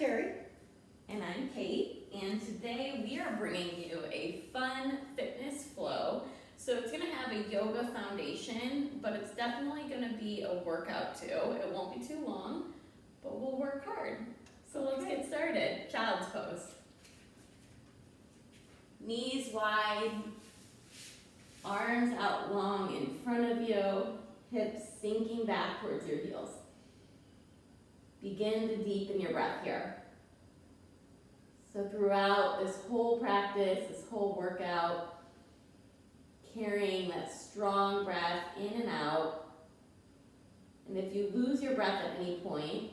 Terry. And I'm Kate, and today we are bringing you a fun fitness flow. So it's going to have a yoga foundation, but it's definitely going to be a workout too. It won't be too long, but we'll work hard. So let's get started. Child's pose. Knees wide, arms out long in front of you, hips sinking back towards your heels. Begin to deepen your breath here. So throughout this whole practice, this whole workout, carrying that strong breath in and out. And if you lose your breath at any point,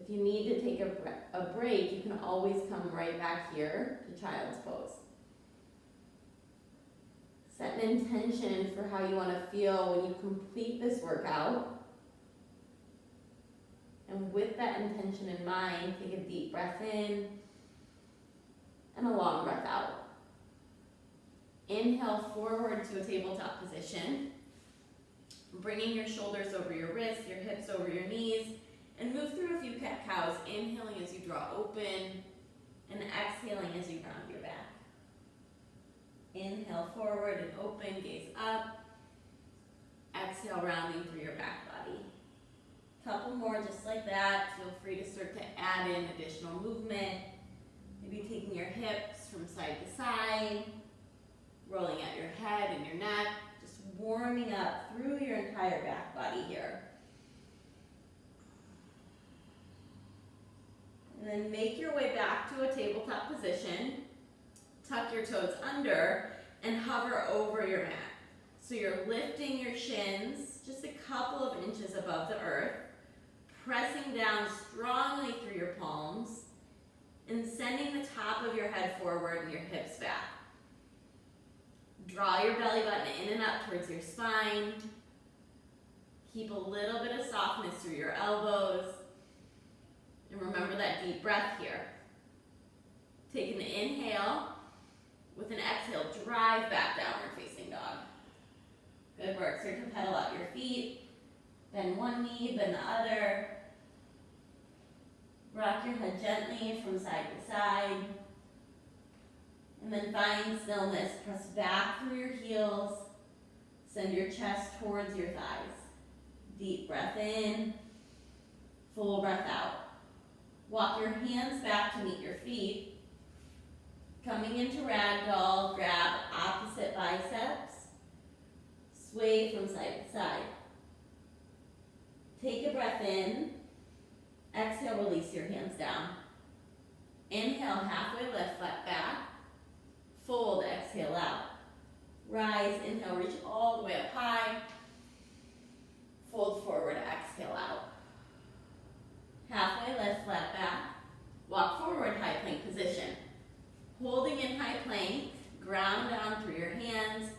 if you need to take a break, you can always come right back here to child's pose. Set an intention for how you want to feel when you complete this workout. And with that intention in mind, take a deep breath in and a long breath out. Inhale forward to a tabletop position, bringing your shoulders over your wrists, your hips over your knees, and move through a few cat-cows, inhaling as you draw open, and exhaling as you round your back. Inhale forward and open, gaze up. Exhale, rounding through your back body. Couple more just like that. Feel free to start to add in additional movement. Maybe taking your hips from side to side, rolling out your head and your neck, just warming up through your entire back body here. And then make your way back to a tabletop position. Tuck your toes under and hover over your mat. So you're lifting your shins just a couple of inches above the earth, pressing down strongly through your palms, and sending the top of your head forward and your hips back. Draw your belly button in and up towards your spine. Keep a little bit of softness through your elbows. And remember that deep breath here. Take an inhale. With an exhale, drive back downward facing dog. Good work. Start to pedal out your feet. Bend one knee, bend the other. Rock your head gently from side to side. And then find stillness. Press back through your heels. Send your chest towards your thighs. Deep breath in. Full breath out. Walk your hands back to meet your feet. Coming into ragdoll, grab opposite biceps. Sway from side to side. Take a breath in. Exhale, release your hands down. Inhale, halfway lift, flat back. Fold, exhale out. Rise, inhale, reach all the way up high. Fold forward, exhale out. Halfway lift, flat back. Walk forward, high plank position. Holding in high plank, ground down through your hands.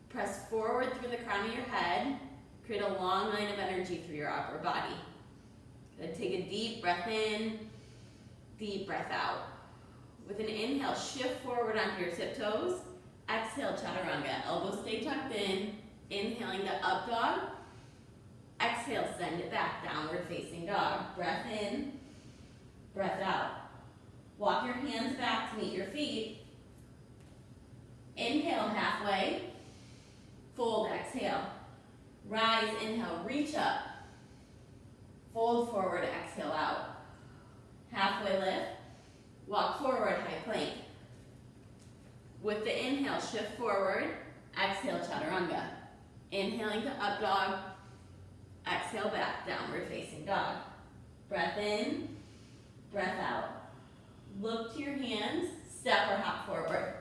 Press forward through the crown of your head. Create a long line of energy through your upper body. Good. Take a deep breath in, deep breath out. With an inhale, shift forward onto your tiptoes. Exhale, chaturanga. Elbows stay tucked in. Inhaling to up dog. Exhale, send it back, downward facing dog. Breath in, breath out. Walk your hands back to meet your feet. Inhale, halfway. Fold, exhale. Rise, inhale, reach up. Fold forward, exhale out. Halfway lift. Walk forward, high plank. With the inhale, shift forward. Exhale, chaturanga. Inhaling to up dog. Exhale back, downward facing dog. Breath in, breath out. Look to your hands, step or hop forward.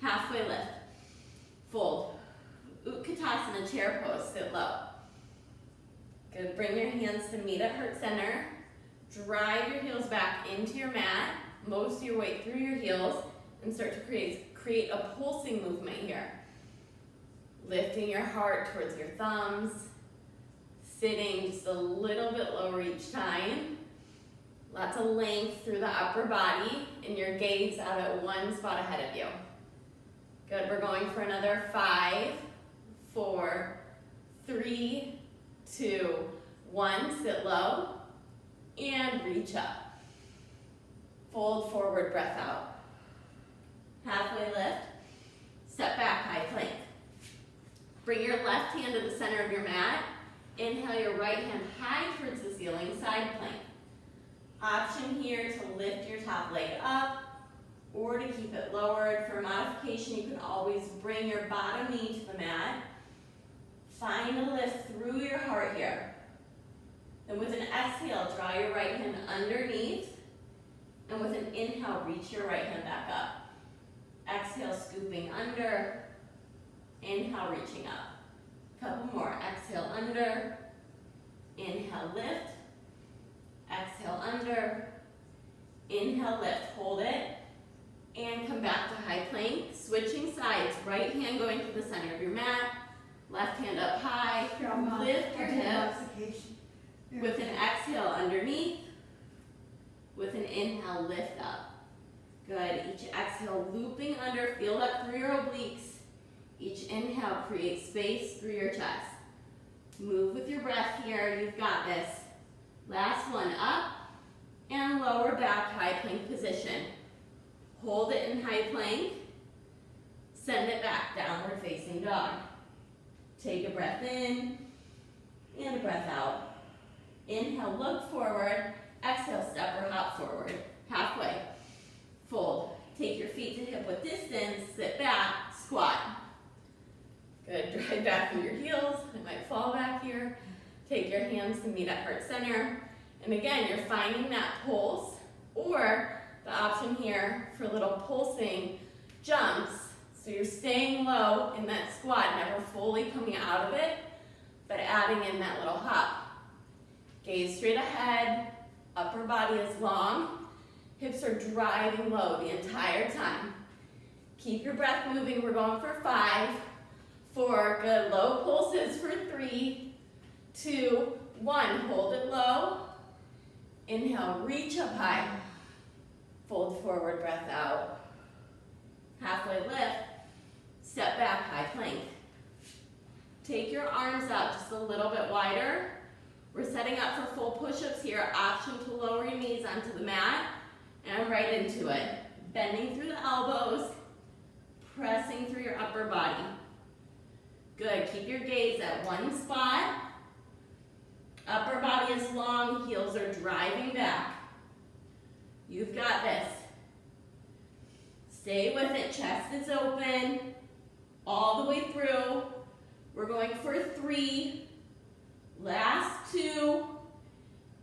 Halfway lift. Fold. Utkatasana, chair pose, sit low. Good, bring your hands to meet at heart center. Drive your heels back into your mat. Most your weight through your heels and start to create a pulsing movement here. Lifting your heart towards your thumbs. Sitting just a little bit lower each time. Lots of length through the upper body and your gaze out at one spot ahead of you. Good, we're going for another 5, 4, 3, 2, 1. Sit low and reach up. Fold forward, breath out. Halfway lift. Step back, high plank. Bring your left hand to the center of your mat. Inhale your right hand high towards the ceiling, side plank. Option here to lift your top leg up or to keep it lowered. For modification, you can always bring your bottom knee to the mat. Find a lift through your heart here. Then with an exhale, draw your right hand underneath. And with an inhale, reach your right hand back up. Exhale, scooping under. Inhale, reaching up. Couple more. Exhale, under. Inhale, lift. Exhale, under. Inhale, lift. Hold it. And come back to high plank. Switching sides. Right hand going to the center of your mat. Left hand up high. Lift your hips. With an exhale, underneath. With an inhale, lift up. Good. Each exhale, looping under. Feel up through your obliques. Each inhale, create space through your chest. Move with your breath here. You've got this. Last one, up and lower back, high plank position. Hold it in high plank. Send it back, downward facing dog. Take a breath in and a breath out. Inhale, look forward. Exhale, step or hop forward. Halfway. Fold. Take your feet to hip width distance. Sit back, squat. Good. Drive back through your heels. I might fall back here. Take your hands to meet at heart center. And again, you're finding that pulse, or the option here for little pulsing jumps. So you're staying low in that squat, never fully coming out of it, but adding in that little hop. Gaze straight ahead. Upper body is long. Hips are driving low the entire time. Keep your breath moving. We're going for 5, 4. Good. Low pulses for 3, 2, 1. Hold it low. Inhale, reach up high. Fold forward, breath out. Halfway lift. Step back, high plank. Take your arms out just a little bit wider. We're setting up for full push-ups here. Option to lower your knees onto the mat and right into it. Bending through the elbows, pressing through your upper body. Good. Keep your gaze at one spot. Upper body is long, heels are driving back. You've got this. Stay with it. Chest is open all the way through. We're going for 3. Last 2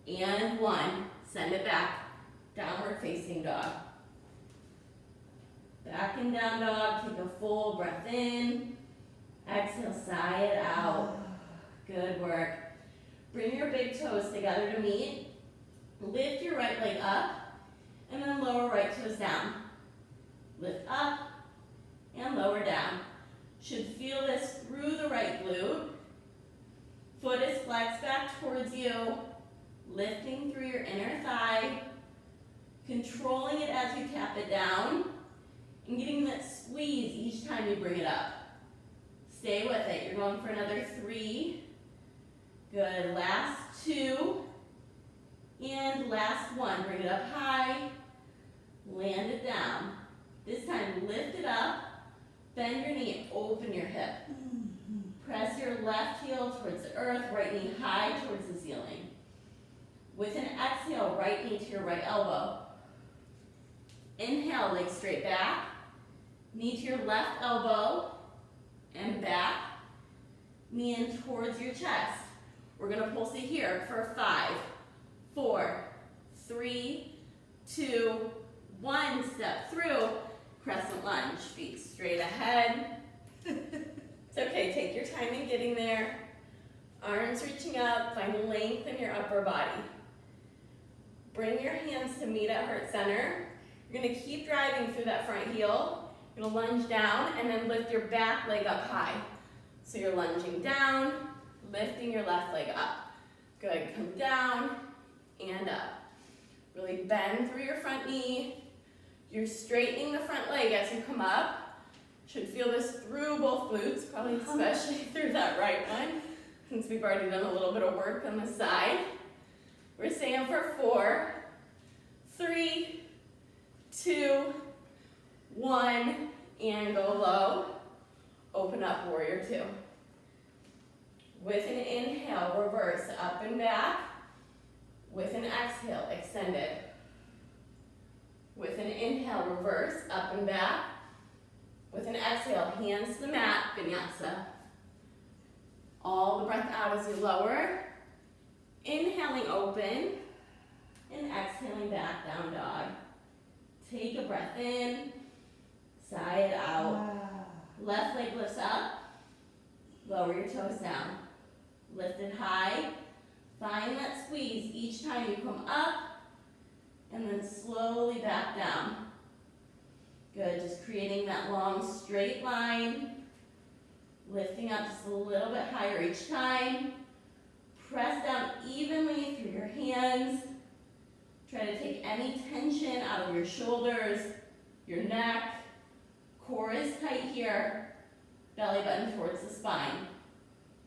and 1. Send it back. Downward facing dog. Back and down dog. Take a full breath in. Exhale, sigh it out. Good work. Bring your big toes together to meet. Lift your right leg up and then lower right toes down. Lift up and lower down. Should feel this through the right glute. Foot is flexed back towards you, lifting through your inner thigh, controlling it as you tap it down, and getting that squeeze each time you bring it up. Stay with it. You're going for another 3. Good. Last 2. And last 1. Bring it up high. Land it down. This time, lift it up. Bend your knee. Open your hip. Press your left heel towards the earth, right knee high towards the ceiling. With an exhale, right knee to your right elbow. Inhale, legs straight back. Knee to your left elbow and back. Knee in towards your chest. We're going to pulse it here for 5, 4, 3, 2, 1. Step through. Crescent lunge. Feet straight ahead. It's okay, take your time in getting there. Arms reaching up, find length in your upper body. Bring your hands to meet at heart center. You're gonna keep driving through that front heel. You're gonna lunge down and then lift your back leg up high. So you're lunging down, lifting your left leg up. Good, come down and up. Really bend through your front knee. You're straightening the front leg as you come up. Should feel this through both glutes, probably especially through that right one, since we've already done a little bit of work on the side. We're staying for 4, 3, and go low. Open up, warrior two. With an inhale, reverse up and back. With an exhale, extended. With an inhale, reverse up and back. With an exhale, hands to the mat, vinyasa. All the breath out as you lower. Inhaling, open. And exhaling back, down dog. Take a breath in. Sigh it out. Left leg lifts up. Lower your toes down. Lift it high. Find that squeeze each time you come up. And then slowly back down. Good, just creating that long straight line. Lifting up just a little bit higher each time. Press down evenly through your hands. Try to take any tension out of your shoulders, your neck. Core is tight here. Belly button towards the spine.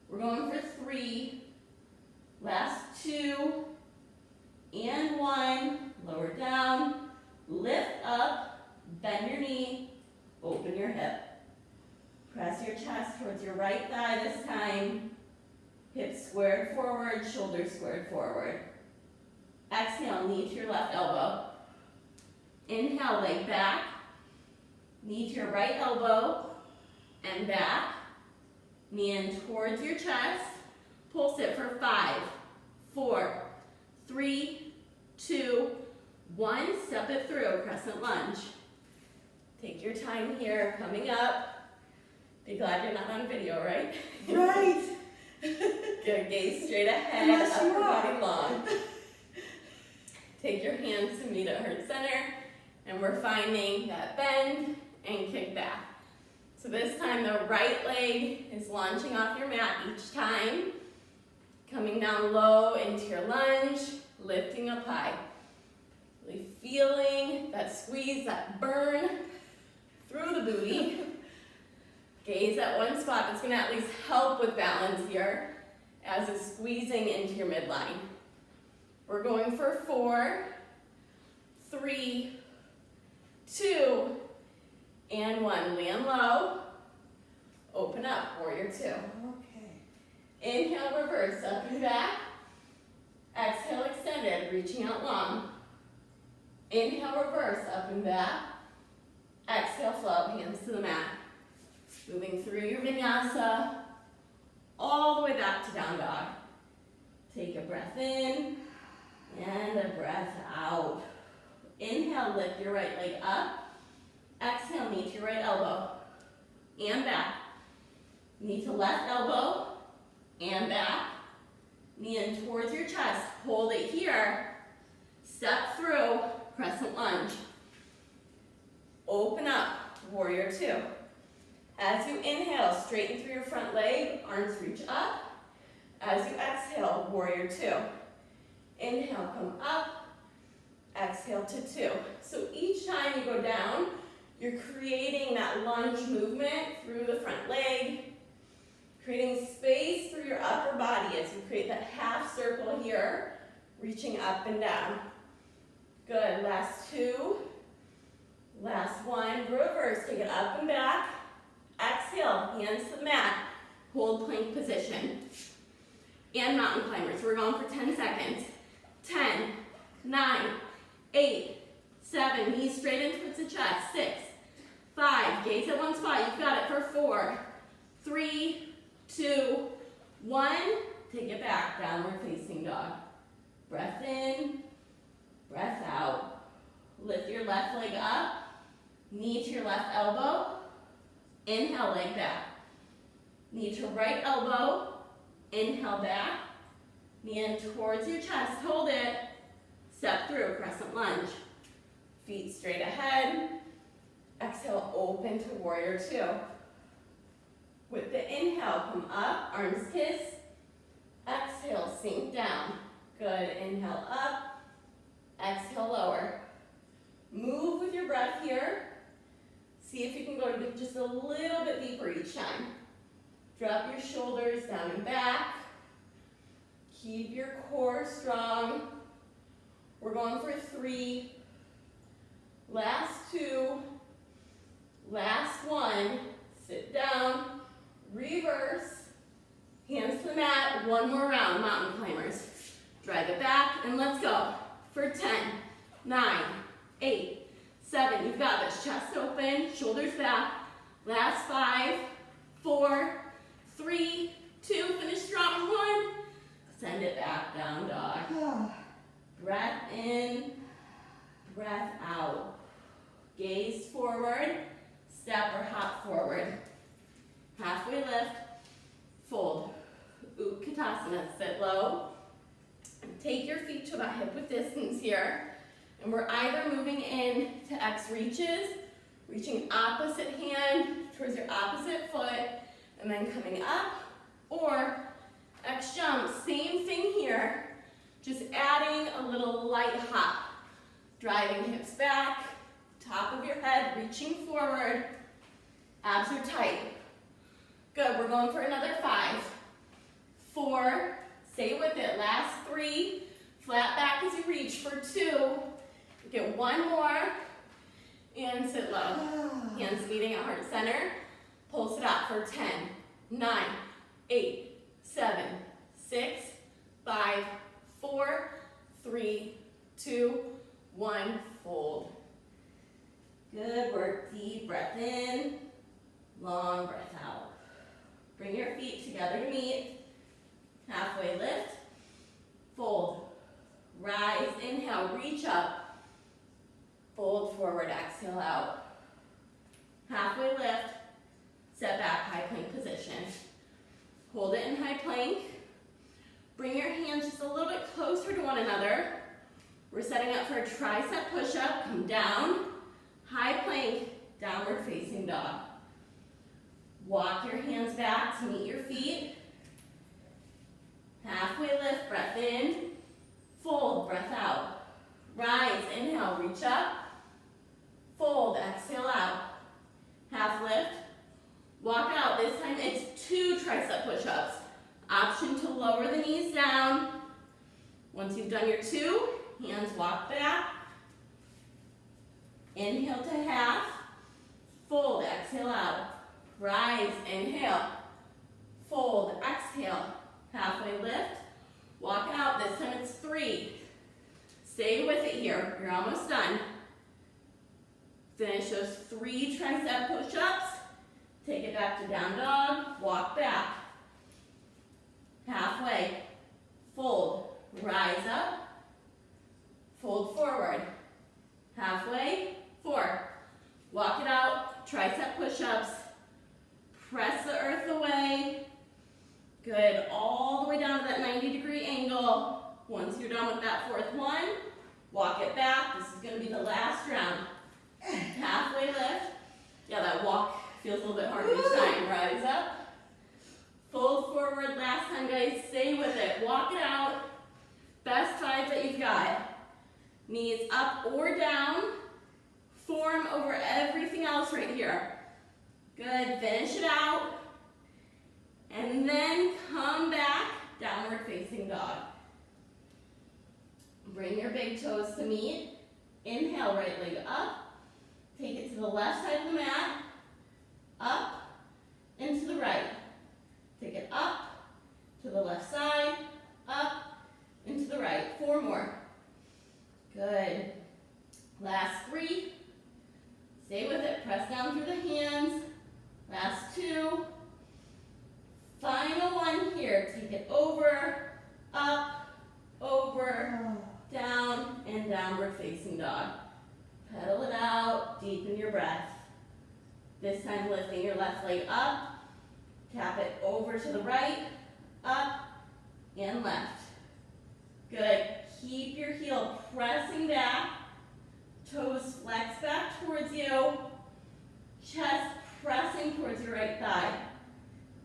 We're going for 3. Last 2. And 1. Lower down. Lift up. Bend your knee. Open your hip. Press your chest towards your right thigh this time. Hips squared forward, shoulders squared forward. Exhale, knee to your left elbow. Inhale, leg back. Knee to your right elbow and back. Knee in towards your chest. Pulse it for 5, 4, 3, 2, 1. Step it through, crescent lunge. Take your time here, coming up. Be glad you're not on video, right? Right. Good, gaze straight ahead, Unless you upper are. body long. Take your hands to meet at heart center, and we're finding that bend and kick back. So this time the right leg is launching off your mat each time. Coming down low into your lunge, lifting up high. Really feeling that squeeze, that burn through the booty. Gaze at one spot that's gonna at least help with balance here as it's squeezing into your midline. We're going for 4, 3, 2, and 1. Land low. Open up, warrior 2. Okay. Inhale, reverse, up and back. Exhale, extended, reaching out long. Inhale, reverse, up and back. Exhale, flow, hands to the mat. Moving through your vinyasa, all the way back to down dog. Take a breath in, and a breath out. Inhale, lift your right leg up. Exhale, knee to your right elbow, and back. Knee to left elbow, and back. Knee in towards your chest, hold it here. Step through, crescent lunge. Open up, warrior 2. As you inhale, straighten through your front leg, arms reach up. As you exhale, warrior 2. Inhale, come up. Exhale to 2. So each time you go down, you're creating that lunge movement through the front leg, creating space through your upper body as you create that half circle here, reaching up and down. Good, last 2. Last 1, reverse, take it up and back. Exhale, hands to the mat, hold plank position. And mountain climbers, we're going for 10 seconds. 10, 9, 8, 7, knees straight in towards the chest. 6, 5, gaze at one spot, you've got it for 4, 3, 2, 1. Take it back, downward facing dog. Breath in, breath out. Lift your left leg up, knee to your left elbow. Inhale, leg back. Knee to right elbow. Inhale back. Knee in towards your chest. Hold it. Step through, crescent lunge. Feet straight ahead. Exhale, open to warrior 2. With the inhale, come up, arms kiss. Exhale, sink down. Good, inhale up. Exhale, lower. Move with your breath here. See if you can go just a little bit deeper each time. Drop your shoulders down and back. Keep your core strong. We're going for 3. Last 2. Last one. Sit down, reverse, hands to the mat, one more round, mountain climbers. Drive it back and let's go for 10, 9, 8, 7, you've got this, chest open, shoulders back. Last 5, 4, 3, 2, finish strong, 1. Send it back, down dog. Breath in, breath out. Gaze forward, step or hop forward. Halfway lift, fold. Utkatasana, sit low. Take your feet to about hip width distance here. And we're either moving in to X reaches, reaching opposite hand towards your opposite foot, and then coming up, or X jump, same thing here, just adding a little light hop. Driving hips back, top of your head, reaching forward, abs are tight. Good, we're going for another 5, 4, stay with it, last 3, flat back as you reach for 2, get 1 more, and sit low. Hands meeting at heart center, pulse it out for 10, 9, 8, 7, 6, 5, 4, 3, 2, 1, fold. Good work, deep breath in, long breath out. Bring your feet together to meet. Halfway lift, fold, rise, inhale, reach up, fold forward, exhale out. Halfway lift, step back, high plank position. Hold it in high plank. Bring your hands just a little bit closer to one another. We're setting up for a tricep push-up. Come down, high plank, downward facing dog. Walk your hands back to meet your feet. Halfway lift, breath in, fold, breath out. Rise, inhale, reach up, fold, exhale out. Half lift, walk out. This time it's 2 tricep push-ups. Option to lower the knees down. Once you've done your 2, hands walk back. Inhale to half, fold, exhale out. Rise, inhale, fold, exhale. Halfway lift, walk out. This time it's 3. Stay with it here. You're almost done. Finish those 3 tricep push-ups. Take it back to down dog. Walk back. Halfway. Fold. Rise up. Fold forward. Halfway. 4. Walk it out. Tricep push-ups. Press the earth away. Good, all the way down to that 90-degree angle. Once you're done with that 4th one, walk it back. This is going to be the last round. Halfway lift. Yeah, that walk feels a little bit harder each time. Rise up. Fold forward. Last time, guys. Stay with it. Walk it out. Best 5 that you've got. Knees up or down. Form over everything else right here. Good. Finish it out. And then come back, downward facing dog. Bring your big toes to meet. Inhale, right leg up. Take it to the left side of the mat. Up and to the right. Take it up to the left side. Up and to the right. 4 more. Good. Last 3. Stay with it. Press down through the hands. Last 2. Final one here. Take it over, up, over, down, and downward facing dog. Pedal it out, deepen your breath. This time lifting your left leg up, tap it over to the right, up, and left. Good. Keep your heel pressing back, toes flex back towards you, chest pressing towards your right thigh.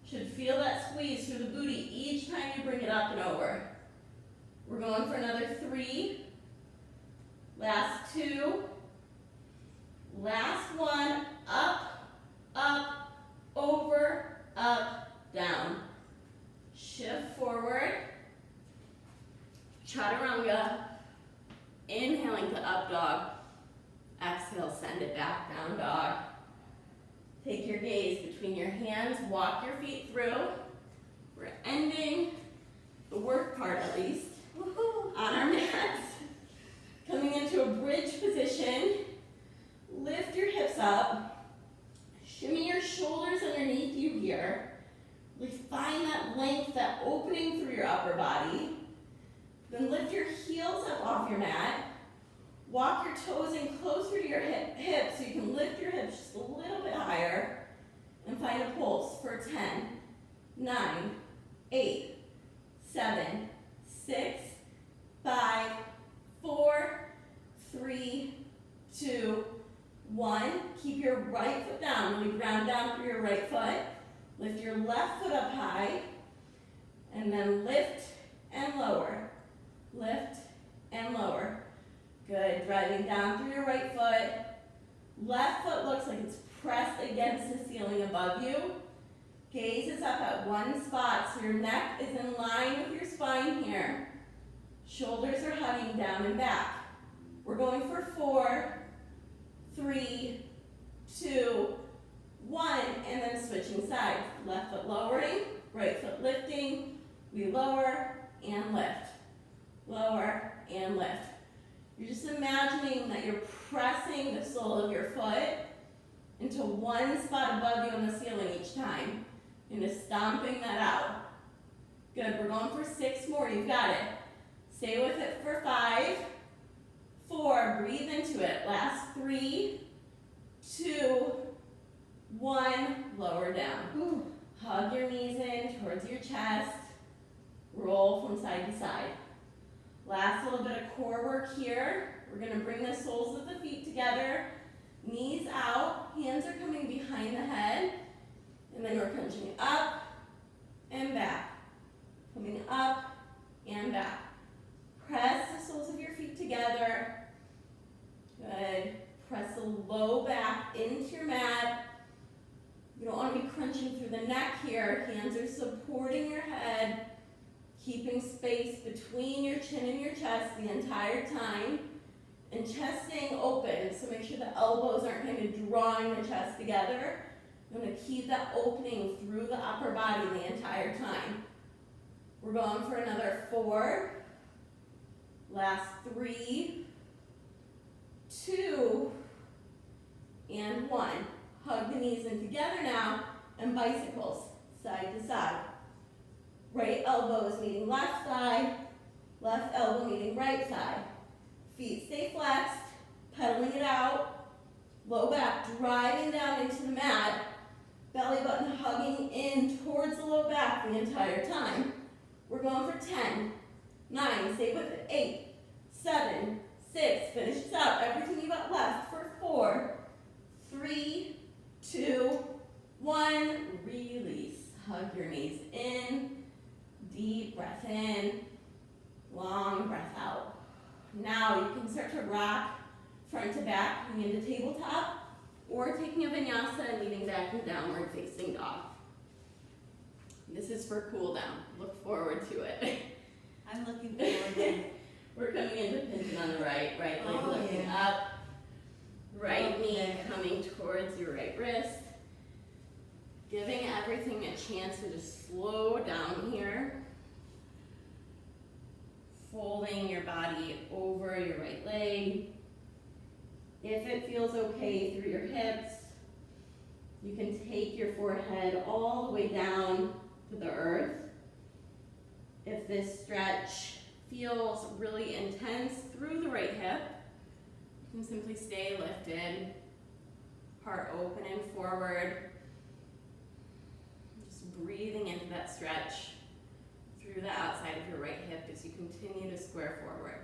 Should feel that squeeze through the booty each time you bring it up and over. We're going for another 3. Last 2. Last one. Up, up, over, up, down. Shift forward. Chaturanga. Inhaling to up dog. Exhale, send it back, down dog. Take your gaze between your hands, walk your feet through. We're ending the work part at least on our mats. Coming into a bridge position. Lift your hips up. Shimmy your shoulders underneath you here. Really find that length, that opening through your upper body. Then lift your heels up off your mat. Walk your toes in closer to your hips so you can lift your hips just a little bit higher. And find a pulse for 10, 9, 8, 7, 6, 5, 4, 3, 2, 1. Keep your right foot down. Really ground down through your right foot. Lift your left foot up high. And then lift and lower. Lift and lower. Good. Driving down through your right foot. Left foot looks like it's pressed against the ceiling above you. Gaze is up at one spot, so your neck is in line with your spine here. Shoulders are hugging down and back. We're going for 4, 3, 2, 1, and then switching sides. Left foot lowering, right foot lifting. We lower and lift. Lower and lift. You're just imagining that you're pressing the sole of your foot into one spot above you on the ceiling each time. And just stomping that out. Good, we're going for 6 more, you've got it. Stay with it for 5, 4, breathe into it. Last 3, 2, 1, lower down. Hug your knees in towards your chest. Roll from side to side. Last little bit of core work here. We're going to bring the soles of the feet together. Knees out, hands are coming behind the head. And then we're crunching up and back. Coming up and back. Press the soles of your feet together. Good. Press the low back into your mat. You don't want to be crunching through the neck here. Hands are supporting your head, keeping space between your chin and your chest the entire time. And chest staying open, so make sure the elbows aren't kind of drawing the chest together. You want to keep that opening through the upper body the entire time. We're going for another 4. Last 3, 2, and 1. Hug the knees in together now, and bicycles, side to side. Right elbow is meeting left side, left elbow meeting right side. Feet stay flexed, pedaling it out. Low back driving down into the mat. Belly button hugging in towards the low back the entire time. We're going for 10, 9, stay with it, 8, 7, 6, finish this up. Everything you got left for 4, 3, 2, 1, release. Hug your knees in, deep breath in, long breath out. Now you can start to rock front to back, coming into tabletop, or taking a vinyasa and leaning back in downward facing dog. This is for cool down. Look forward to it. I'm looking forward to it. We're coming into pigeon on the right leg lifting up, right knee coming towards your right wrist. Giving everything a chance to just slow down here. Folding your body over your right leg. If it feels okay through your hips, you can take your forehead all the way down to the earth. If this stretch feels really intense through the right hip, you can simply stay lifted, heart open and forward. Just breathing into that stretch through the outside of your right hip as you continue to square forward.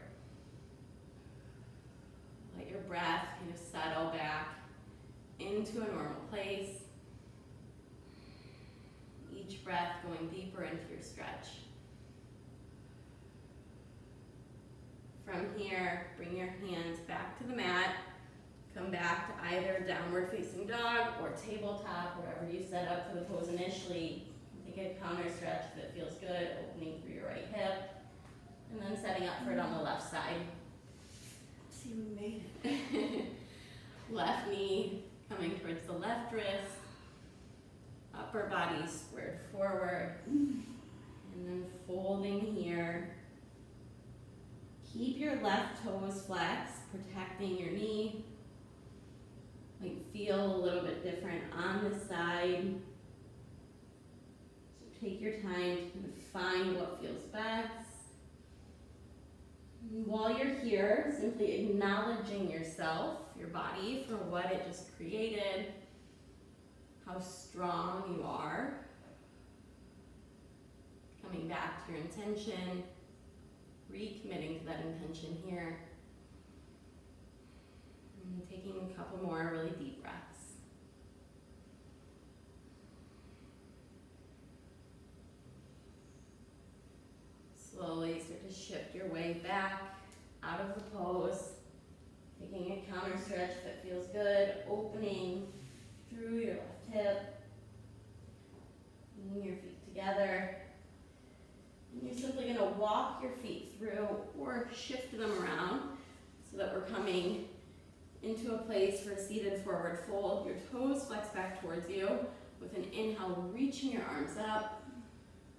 Let your breath kind of settle back into a normal place. Each breath going deeper into your stretch. From here, bring your hands back to the mat. Come back to either downward facing dog or tabletop, wherever you set up for the pose initially. Take a counter stretch if it feels good, opening through your right hip. And then setting up for it on the left side. See, we made it. Left knee coming towards the left wrist. upper body squared forward. And then folding here. Keep your left toes flexed, protecting your knee. Might feel a little bit different on this side. So take your time to find what feels best. And while you're here, simply acknowledging yourself, your body, for what it just created, how strong you are. Coming back to your intention, recommitting to that intention here. And taking a couple more really deep breaths. Slowly start to shift your way back out of the pose. Taking a counter stretch that feels good, opening through your left hip. Bringing your feet together. And you're simply going to walk your feet through or shift them around so that we're coming into a place for a seated forward fold. Your toes flex back towards you with an inhale, reaching your arms up,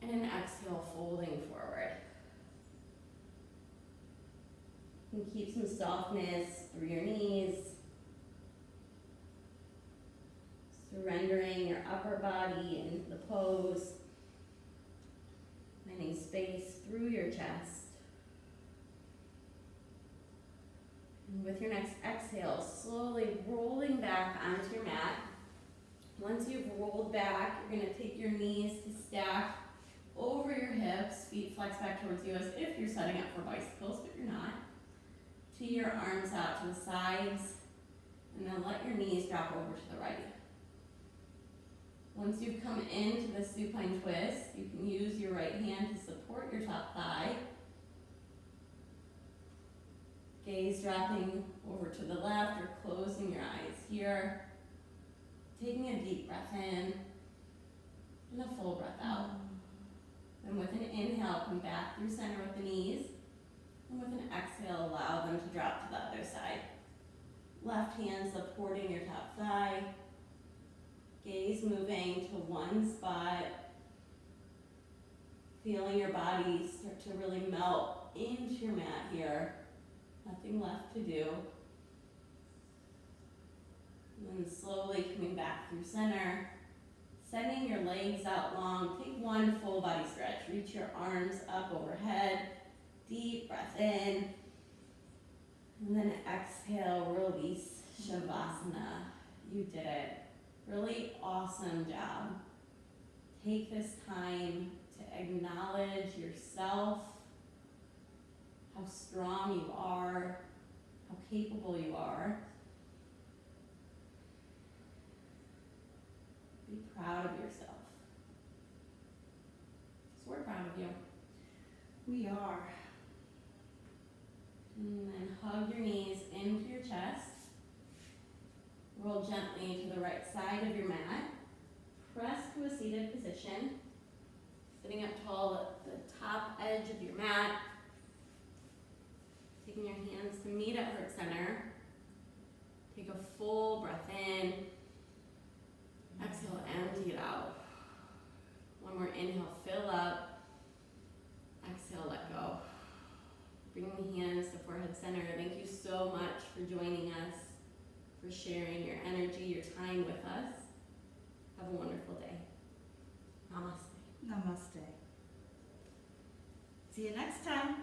and an exhale, folding forward. And keep some softness through your knees. Surrendering your upper body into the pose. Finding space through your chest. And with your next exhale, slowly rolling back onto your mat. Once you've rolled back, you're going to take your knees to stack over your hips, feet flex back towards you as if you're setting up for bicycles, but you're not. Tee your arms out to the sides, and then let your knees drop over to the right. Once you've come into the supine twist, you can use your right hand to support your top thigh. Gaze dropping over to the left or closing your eyes here. Taking a deep breath in and a full breath out. And with an inhale, come back through center with the knees. And with an exhale, allow them to drop to the other side. Left hand supporting your top thigh. Gaze moving to one spot. Feeling your body start to really melt into your mat here. Nothing left to do. And then slowly coming back through center. Sending your legs out long. Take one full body stretch. Reach your arms up overhead. Deep breath in. And then exhale, release Shavasana. You did it. Really awesome job. Take this time to acknowledge yourself, how strong you are, how capable you are. Be proud of yourself. So we're proud of you. We are. And then hug your knees into your chest. Roll gently to the right side of your mat. Press to a seated position. Sitting up tall at the top edge of your mat. Taking your hands to meet at heart center. Take a full breath in. Exhale, empty it out. One more inhale, fill up. Exhale, let go. Bring the hands to forehead center. Thank you so much for joining us, for sharing your energy, your time with us. Have a wonderful day. Namaste. Namaste. See you next time.